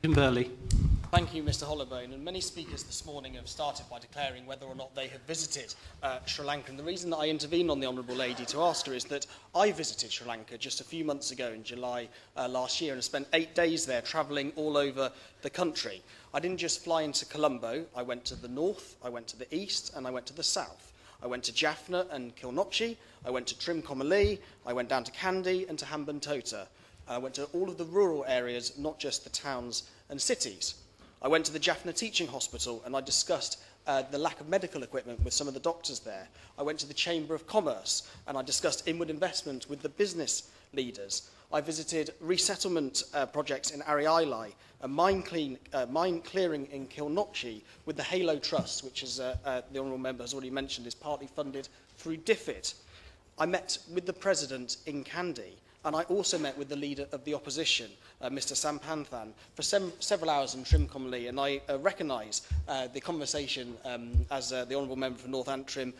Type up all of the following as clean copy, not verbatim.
In Burley. Thank you, Mr. Hollowbone. And many speakers this morning have started by declaring whether or not they have visited Sri Lanka. And the reason that I intervened on the Honourable Lady to ask her is that I visited Sri Lanka just a few months ago in July last year and spent 8 days there travelling all over the country. I didn't just fly into Colombo. I went to the north, I went to the east, and I went to the south. I went to Jaffna and Kilnochy, I went to Trimcommely, I went down to Kandy and to Hambantota. I went to all of the rural areas, not just the towns and cities. I went to the Jaffna Teaching Hospital and I discussed the lack of medical equipment with some of the doctors there. I went to the Chamber of Commerce and I discussed inward investment with the business leaders. I visited resettlement projects in Ariailai, a mine clearing in Kilnochy with the Halo Trust, which, as the Honourable Member has already mentioned, is partly funded through DFID. I met with the President in Kandy, and I also met with the leader of the opposition, Mr. Sampanthan, for several hours in Trimcommely, and I recognise the conversation as the Honourable Member for North Antrim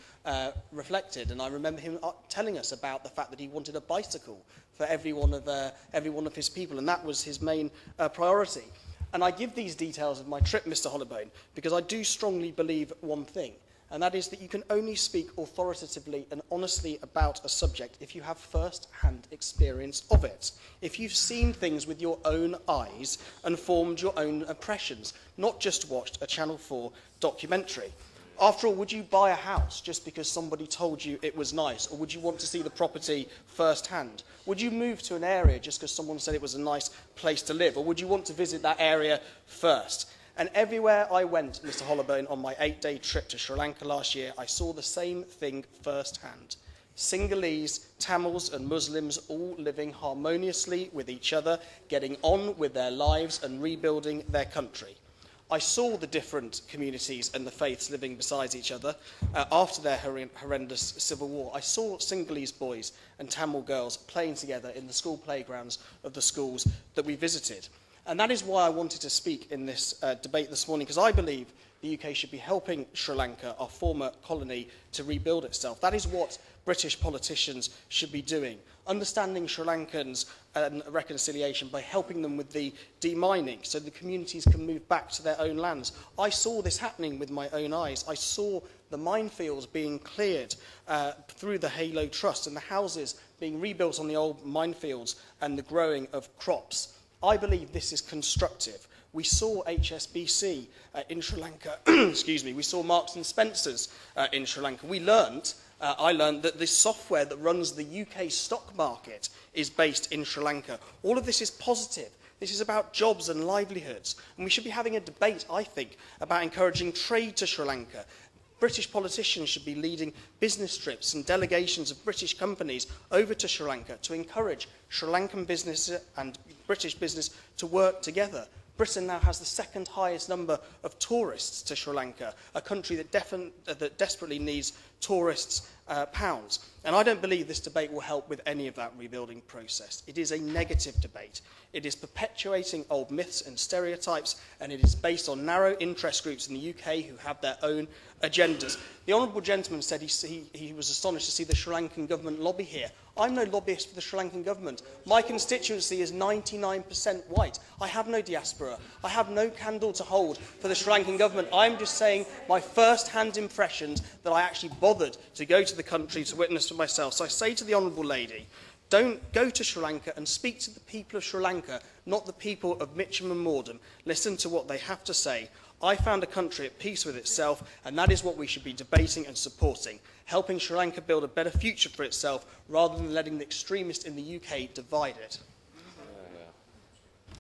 reflected, and I remember him telling us about the fact that he wanted a bicycle for every one of his people, and that was his main priority. And I give these details of my trip, Mr. Hollowbone, because I do strongly believe one thing, and that is that you can only speak authoritatively and honestly about a subject if you have first-hand experience of it, if you've seen things with your own eyes and formed your own impressions, not just watched a Channel 4 documentary. After all, would you buy a house just because somebody told you it was nice, or would you want to see the property first-hand? Would you move to an area just because someone said it was a nice place to live, or would you want to visit that area first? And everywhere I went, Mr. Hollowbone, on my 8-day trip to Sri Lanka last year, I saw the same thing firsthand. Sinhalese, Tamils and Muslims all living harmoniously with each other, getting on with their lives and rebuilding their country. I saw the different communities and the faiths living beside each other after their horrendous civil war. I saw Sinhalese boys and Tamil girls playing together in the school playgrounds of the schools that we visited. And that is why I wanted to speak in this debate this morning, because I believe the UK should be helping Sri Lanka, our former colony, to rebuild itself. That is what British politicians should be doing, understanding Sri Lankans and reconciliation by helping them with the demining so the communities can move back to their own lands. I saw this happening with my own eyes. I saw the minefields being cleared through the Halo Trust and the houses being rebuilt on the old minefields and the growing of crops. I believe this is constructive. We saw HSBC in Sri Lanka, excuse me, we saw Marks and Spencer's in Sri Lanka. I learned that the software that runs the UK stock market is based in Sri Lanka. All of this is positive. This is about jobs and livelihoods. And we should be having a debate, I think, about encouraging trade to Sri Lanka. British politicians should be leading business trips and delegations of British companies over to Sri Lanka to encourage Sri Lankan business and British business to work together. Britain now has the second highest number of tourists to Sri Lanka, a country that desperately needs tourists' pounds. And I don't believe this debate will help with any of that rebuilding process. It is a negative debate. It is perpetuating old myths and stereotypes, and it is based on narrow interest groups in the UK who have their own agendas. The Honourable Gentleman said he was astonished to see the Sri Lankan government lobby here. I'm no lobbyist for the Sri Lankan government. My constituency is 99% white. I have no diaspora. I have no candle to hold for the Sri Lankan government. I'm just saying my first-hand impressions that I actually bothered to go to the country to witness for myself. So I say to the Honourable Lady, don't go to Sri Lanka and speak to the people of Sri Lanka, not the people of Mitcham and Morden. Listen to what they have to say. I found a country at peace with itself, and that is what we should be debating and supporting, helping Sri Lanka build a better future for itself rather than letting the extremists in the UK divide it.